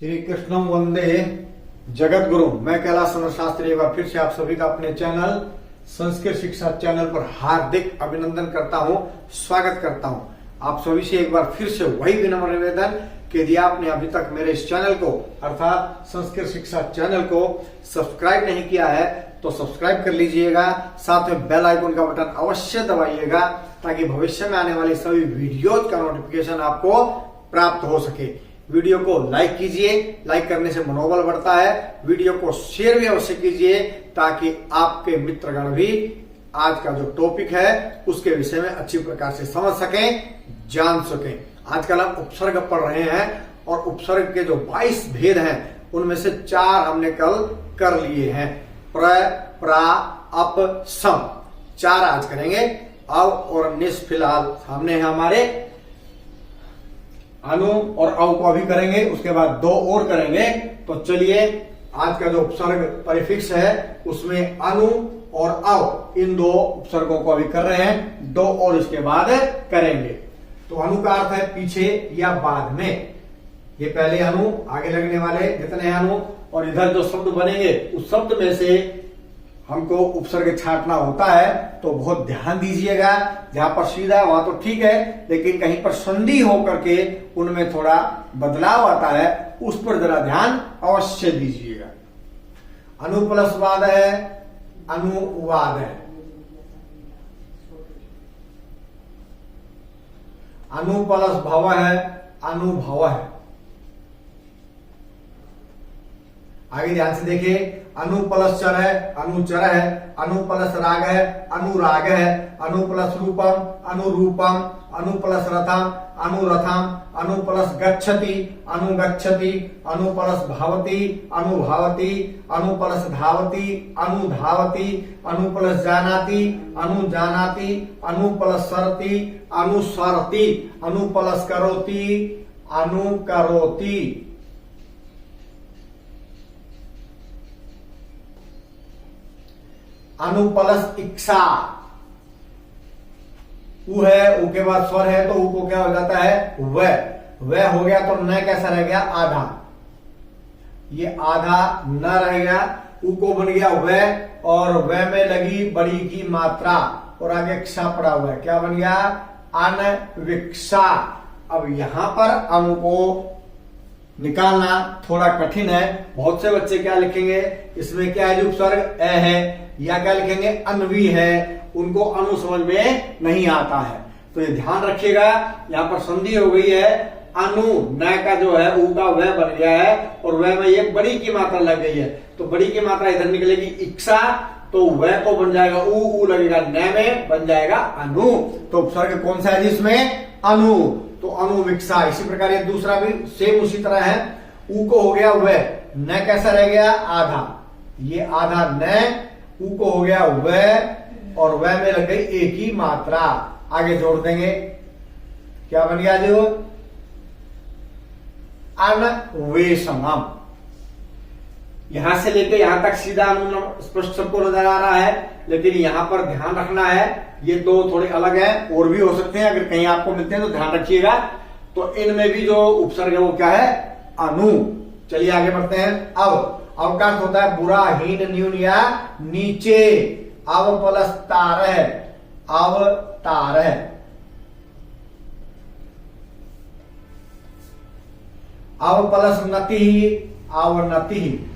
श्री कृष्णम वंदे जगत गुरु। मैं कैलाश चंद्र शास्त्री एक बार फिर से आप सभी का अपने चैनल संस्कृत शिक्षा चैनल पर हार्दिक अभिनंदन करता हूं, स्वागत करता हूं। आप सभी से एक बार फिर से वही विनम्र निवेदन कि यदि आपने अभी तक मेरे इस चैनल को अर्थात संस्कृत शिक्षा चैनल को सब्सक्राइब नहीं किया है तो सब्सक्राइब कर लीजिएगा, साथ में बेल आइकन का बटन अवश्य दबाइएगा ताकि भविष्य में आने वाली सभी वीडियोज का नोटिफिकेशन आपको प्राप्त हो सके। वीडियो को लाइक कीजिए, लाइक करने से मनोबल बढ़ता है। वीडियो को शेयर भी अवश्य कीजिए ताकि आपके मित्रगण भी आज का जो टॉपिक है उसके विषय में अच्छी प्रकार से समझ सकें, जान सकें। आजकल हम उपसर्ग पढ़ रहे हैं और उपसर्ग के जो 22 भेद हैं उनमें से 4 हमने कल कर लिए हैं। प्र, प्रा, अप, सम 4 आज करेंगे। अव और निस फिलहाल सामने है हमारे। अनु और अव को अभी करेंगे, उसके बाद 2 और करेंगे। तो चलिए आज का जो उपसर्ग परिफिक्स है उसमें अनु और अव इन 2 उपसर्गों को अभी कर रहे हैं, 2 और इसके बाद करेंगे। तो अनु का अर्थ है पीछे या बाद में। ये पहले अनु, आगे लगने वाले जितने हैं अनु, और इधर जो शब्द बनेंगे उस शब्द में से हमको उपसर्ग छांटना होता है। तो बहुत ध्यान दीजिएगा। जहां पर सीधा है वहां तो ठीक है, लेकिन कहीं पर संधि होकर के उनमें थोड़ा बदलाव आता है, उस पर जरा ध्यान अवश्य दीजिएगा। अनु प्लस वाद है, अनुवाद है। अनु प्लस भव है, अनुभव है। आगे ध्यान से देखिए। अनु प्लस चर है, अनुचर है। अनु प्लस राग है, अनुराग है। अनु प्लस रूपम, अनुरूपम। अनु प्लस रथम, अनुरथम। अनु प्लस गच्छति, अनुगच्छति। अनु प्लस भावति, अनुभावति। अनु प्लस धावति, अनुधावति। अनु प्लस जानाति, अनुजानाति। अनु प्लस सरति, अनुसरति। अनु प्लस करोति, अनुकरोति। अनु प्लस इच्छा, उ है, उ के बाद स्वर है तो उ को क्या हो जाता है वह हो गया। तो न कैसा रह गया आधा, ये आधा न रह गया। उ को बन गया वह, और वह में लगी बड़ी की मात्रा और आगेक्षा पड़ा हुआ है, क्या बन गया अनविक्षा। अब यहां पर अनु को निकालना थोड़ा कठिन है। बहुत से बच्चे क्या लिखेंगे, इसमें क्या है, उपसर्ग ए है, या क्या लिखेंगे अनवी है, उनको अनु समझ में नहीं आता है। तो ये ध्यान रखिएगा, यहाँ पर संधि हो गई है। अनु न का जो है उ का वह बन गया है और वह में एक बड़ी की मात्रा लग गई है। तो बड़ी की मात्रा इधर निकलेगी इच्छा, तो वह को बन जाएगा उ लगेगा न में, बन जाएगा अनु। तो उपसर्ग कौन सा है जिसमें अनु, तो अनुविक्षा। इसी प्रकार ये दूसरा भी सेम उसी तरह है। उ को हो गया वह, न कैसा रह गया आधा, ये आधा न, उ को हो गया वह और वह में लग गई एक ही मात्रा। आगे जोड़ देंगे, क्या बन गया जो अन्वेषणम। यहां से लेकर यहां तक सीधा अनु स्पष्ट सबको नजर आ रहा है, लेकिन यहां पर ध्यान रखना है ये 2 थोड़े अलग हैं, और भी हो सकते हैं, अगर कहीं आपको मिलते हैं तो ध्यान रखिएगा। तो इनमें भी जो उपसर्ग है वो क्या है अनु। चलिए आगे बढ़ते हैं। अब का अर्थ होता है बुरा, हीन, न्यून या नीचे। अव प्लस तार है, अवतार है। अव प्लस नति, अवनति।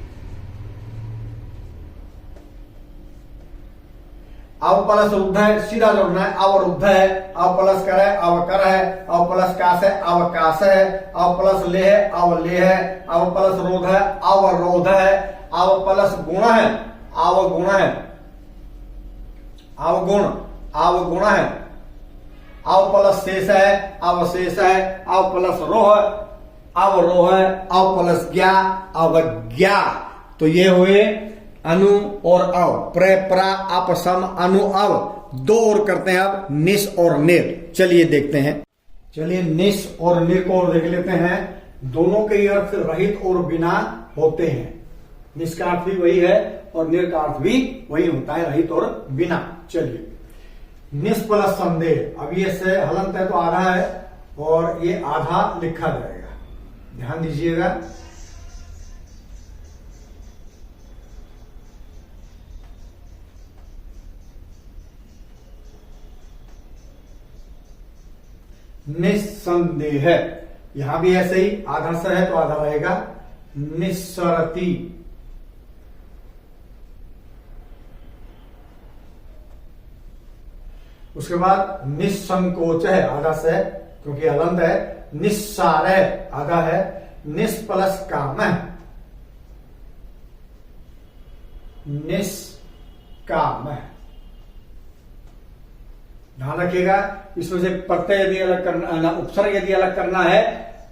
अव प्लस रुद्ध है, सीधा जोड़ना है, अवरुद्ध है। अव प्लस कर है, अवकर है। अव प्लस काश है, अवकाश है। अव प्लस ले है, अवलेह है। अव प्लस रोध है, अवरोध है। अव प्लस गुण है, अवगुण है। अवगुण, अवगुण है। अव प्लस शेष है, अवशेष है। अव प्लस रोह, अवरोह है। अव प्लस ज्ञा, अवज्ञा। तो ये हुए अनु और अव। प्र, प्रा, अप, सम, अनु, अव। 2 और करते हैं अब, निस और निर। चलिए देखते हैं। चलिए निस और निर को देख लेते हैं। दोनों के अर्थ रहित और बिना होते हैं। निस का अर्थ भी वही है और निर का अर्थ भी वही होता है, रहित और बिना। चलिए निस प्लस संदेह। अब ये से हलंत है तो आधा है और ये आधा लिखा जाएगा, ध्यान दीजिएगा। निस्संदेह। यहां भी ऐसे ही आधा स है तो आधा रहेगा निस्सरति। उसके बाद निस्संकोच है, आधा स है क्योंकि हलंत है। निस्सार है, आधा है। निष्प्लस काम है, निष्काम है। ध्यान रखिएगा, इसमें से प्रत्यय यदि अलग करना, उपसर्ग यदि अलग करना है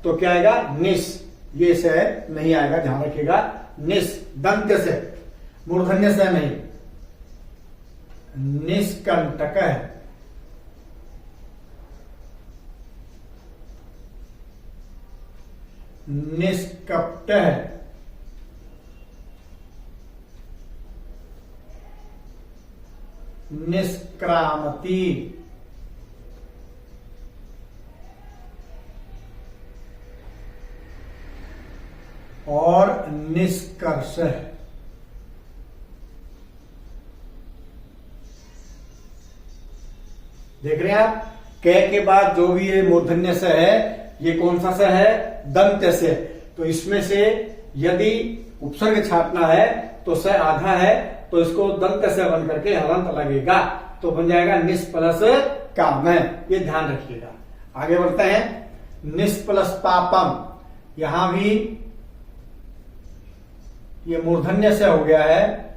तो क्या आएगा? निस, ये से नहीं आएगा, ध्यान रखिएगा। निस दंत से, मूर्धन्य से नहीं। निष्कंटक है, निष्कपट है, निष्क्रामति, और निष्कर्ष है। देख रहे हैं आप, क के बाद जो भी ये मूर्धन्य से है, ये कौन सा से है? दंत से। तो इसमें से यदि उपसर्ग छापना है तो स आधा है, तो इसको दंत से बन करके हलंत लगेगा, तो बन जाएगा निष्प्लस काम है। ये ध्यान रखिएगा। आगे बढ़ते हैं। निष्प्लस पापम, यहां भी ये मूर्धन्य से हो गया है,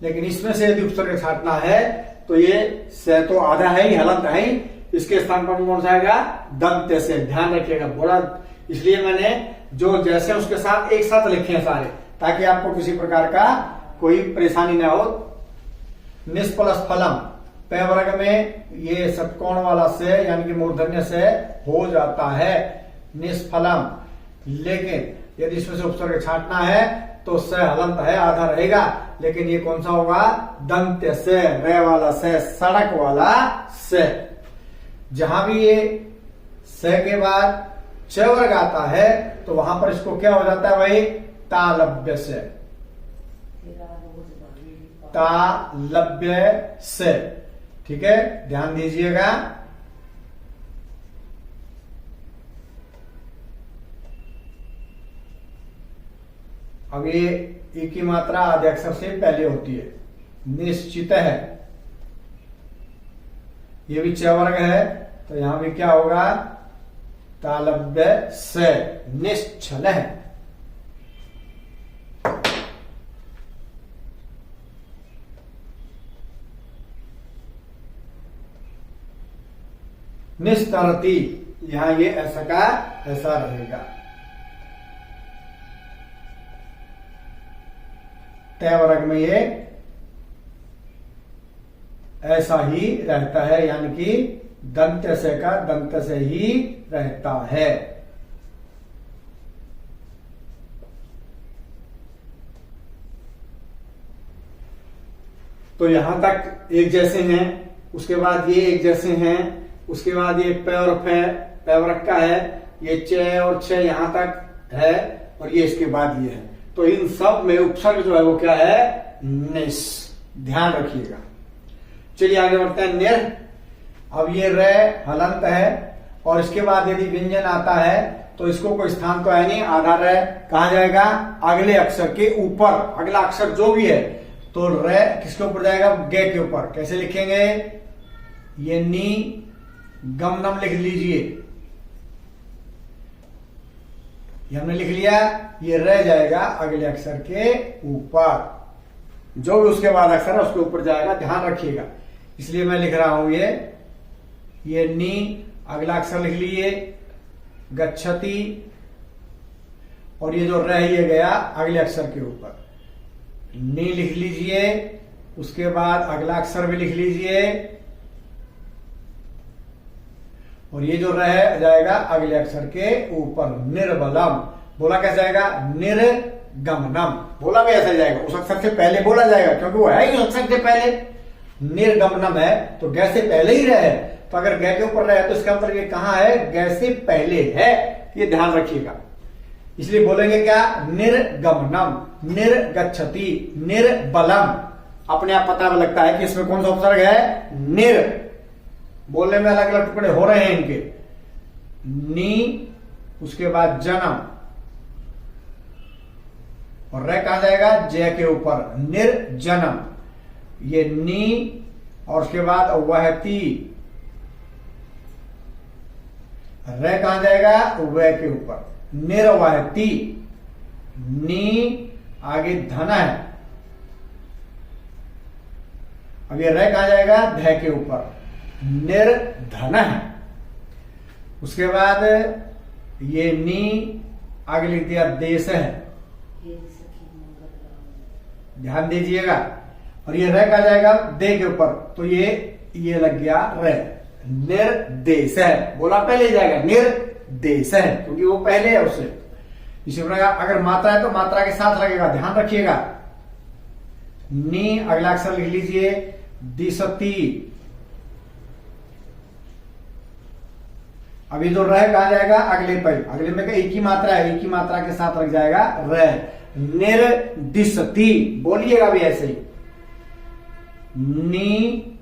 लेकिन इसमें से यदि उपसर्ग छाटना है तो ये से तो आधा है ही, हलंत है ही, इसके स्थान पर कौन सा आएगा? दंत से। ध्यान रखिएगा, बोला इसलिए मैंने जो जैसे उसके साथ एक साथ लिखे हैं सारे, ताकि आपको किसी प्रकार का कोई परेशानी ना हो। निष्प्लस फलम, पे वर्ग में ये षटकोण वाला से यानी कि मूर्धन्य से हो जाता है निष्फलम, लेकिन यदि इसमें से उपसर्ग छाटना है तो स हलंत है, आधा रहेगा, लेकिन ये कौन सा होगा? दंत से, रे वाला से, सड़क वाला से। जहां भी ये स के बाद च वर्ग आता है तो वहां पर इसको क्या हो जाता है भाई? तालव्य से, तालव्य से। ठीक है, ध्यान दीजिएगा। अब ये एक की मात्रा आद्य अक्षर से पहले होती है। निश्चित है, ये भी च वर्ग है, तो यहां भी क्या होगा? तालव्य से। निश्चल है, निस्तरती, यहां ये ऐसा का ऐसा रहेगा। तय वर्ग में ये ऐसा ही रहता है, यानी कि दंत से का दंत से ही रहता है। तो यहां तक एक जैसे हैं, उसके बाद ये एक जैसे हैं, उसके बाद ये पे और पे वर्ग का है, ये च और छ यहां तक है, और ये इसके बाद ये है। तो इन सब में उपसर्ग जो है वो क्या है? निस। ध्यान रखिएगा। चलिए आगे बढ़ते हैं। निर, अब ये रे हलंत है, और इसके बाद यदि व्यंजन आता है तो इसको कोई स्थान तो है नहीं, आधा रे कहा जाएगा? अगले अक्षर के ऊपर। अगला अक्षर जो भी है तो रे किसके ऊपर जाएगा? गे के ऊपर। कैसे लिखेंगे? ये नी गमनम लिख लीजिए, ये हमने लिख लिया। ये रह जाएगा अगले अक्षर के ऊपर, जो भी उसके बाद अक्षर है उसके ऊपर जाएगा, ध्यान रखिएगा। इसलिए मैं लिख रहा हूं ये नी, अगला अक्षर लिख लिए गच्छति, और ये जो रह ये गया अगले अक्षर के ऊपर। नी लिख लीजिए, उसके बाद अगला अक्षर भी लिख लीजिए, और ये जो रह जाएगा अगले अक्षर के ऊपर। निर्बलम, बोला कैसे जाएगा? निर्गमनम, बोला भी ऐसा जाएगा, उस अक्षर से पहले बोला जाएगा, क्योंकि वो है ही उस अक्षर से पहले। निर्गमनम है तो गै से पहले ही रहे, तो अगर गै के ऊपर रहे तो इसका मतलब ये कहां है? गै से पहले है, ये ध्यान रखिएगा। इसलिए बोलेंगे क्या? निर्गमनम, निर्गच्छति, निर्बलम। अपने आप पता लगता है कि इसमें कौन सा उपसर्ग है? निर। बोलने में अलग अलग टुकड़े हो रहे हैं इनके। नी, उसके बाद जन्म, और रे कहां जाएगा, जय के ऊपर, निर्जनम। ये नी और उसके बाद वहती, रे कहां जाएगा, वह के ऊपर, निर्वहती। नी, आगे धन है, अब ये रे कहां जाएगा, ध के ऊपर, निर्धन है। उसके बाद ये नी, आगे लिख दिया देश है, ध्यान दीजिएगा। और ये रे कहा जाएगा दे के ऊपर, तो ये लग गया रे, निर्देश है। बोला पहले जाएगा, निर्देश है, क्योंकि वो पहले है उससे। इसी प्रकार अगर मात्रा है तो मात्रा के साथ लगेगा, ध्यान रखिएगा। नी, अगला अक्षर लिख लीजिए, दिशती। अभी जो रह कहा जाएगा अगले पे, अगले में एक ही मात्रा है, एक ही मात्रा के साथ लग जाएगा रह, निर्दिशती। बोलिएगा भी ऐसे ही, नी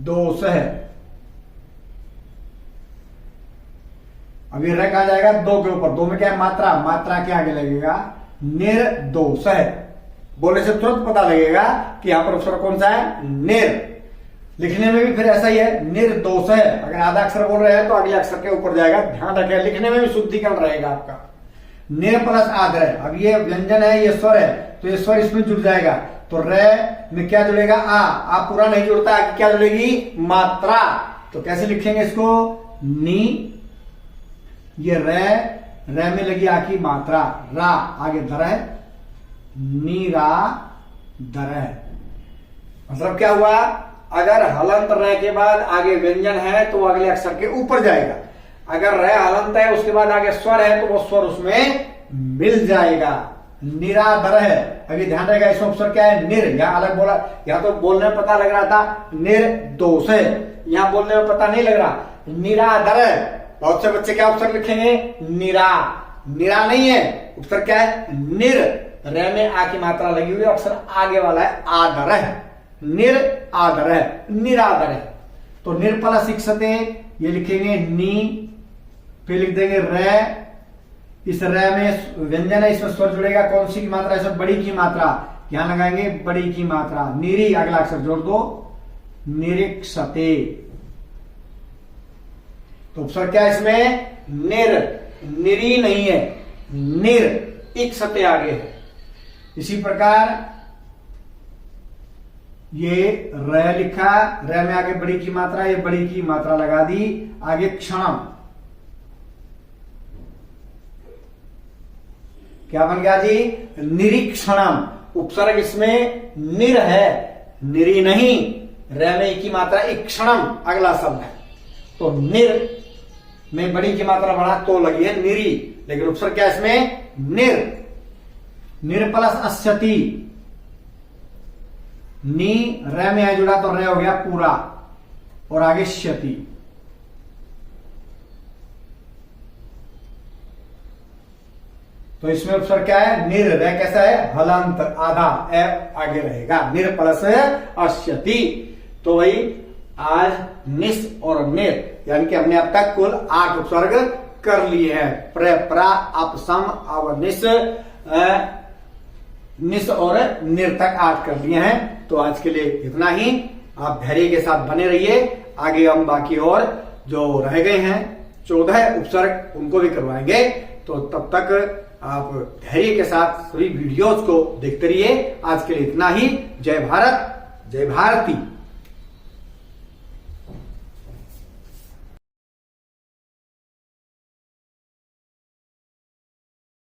दोष है। अभी रह कहा जाएगा दो के ऊपर, दो में क्या है, मात्रा, मात्रा के आगे लगेगा निर्दोष है। बोलने से तुरंत पता लगेगा कि यहां पर अक्षर कौन सा है, निर। लिखने में भी फिर ऐसा ही है, निर्दोष है। अगर आधा अक्षर बोल रहे हैं तो अगले अक्षर के ऊपर जाएगा, ध्यान रखें। लिखने में भी शुद्धिकरण रहेगा आपका। निर प्लस आध है, अब ये व्यंजन है, ये स्वर है, तो ये स्वर इसमें जुड़ जाएगा। तो रे में क्या जुड़ेगा, आ पूरा नहीं जुड़ता, क्या जुड़ेगी, मात्रा। तो कैसे लिखेंगे इसको, नी, ये रे में लगी आ की मात्रा, रा, आगे धर है, नीरा दर है। मतलब क्या हुआ, अगर हलंत रे के बाद आगे व्यंजन है तो अगले अक्षर के ऊपर जाएगा। अगर रे हलंत है उसके बाद आगे स्वर है तो वो स्वर उसमें मिल जाएगा। निरादर है, अभी ध्यान रहेगा इसमें अक्षर क्या है, निर। यहां अलग बोला, यहां तो बोलने में पता लग रहा था निर्दोष है, यहां बोलने में पता नहीं लग रहा, निरादर है। बहुत से बच्चे क्या अक्षर लिखेंगे, निरा, निरा नहीं है, अक्षर क्या है, निर। रे में आ की मात्रा लगी हुई, अक्षर आगे वाला है आदर है, निर आदर है, निरादर है। तो निर्पल शिक्षते ये लिखेंगे नी, फिर लिख देंगे रे। इस रे में व्यंजन है, इसमें स्वर जुड़ेगा, कौन सी की मात्रा, इसमें बड़ी की मात्रा, यहां लगाएंगे बड़ी की मात्रा। निरी, अगला अक्षर जोड़ दो, निरीक्षते। तो अक्षर क्या है इसमें, निर, निरी नहीं है, निर, इक्षते आगे है। इसी प्रकार ये र लिखा, र में आगे बड़ी की मात्रा, ये बड़ी की मात्रा लगा दी, आगे क्षण, क्या बन गया जी, निरीक्षणम। उपसर्ग इसमें निर है, निरी नहीं, र में एक की मात्रा, इक्षणम अगला शब्द है। तो निर में बड़ी की मात्रा बढ़ा तो लगी है निरी, लेकिन उपसर्ग क्या है इसमें, निर। निर प्लस अस्यति, नी रे में है जुड़ा तो रे हो गया पूरा, और आगे श्यति। तो इसमें उपसर्ग क्या है, निर। रे कैसा है, हलंत, आधा, ए आगे रहेगा, निर प्लस अस्यति। तो वही आज निस और निर यानी कि हमने अब तक कुल 8 उपसर्ग कर लिए हैं। प्र, प्रा, अप, सम, अव, निस, निस और निर तक 8 कर लिए हैं। तो आज के लिए इतना ही। आप धैर्य के साथ बने रहिए, आगे हम बाकी और जो रह गए हैं 14 उपसर्ग उनको भी करवाएंगे। तो तब तक आप धैर्य के साथ सभी वीडियोस को देखते रहिए। आज के लिए इतना ही। जय भारत, जय भारती।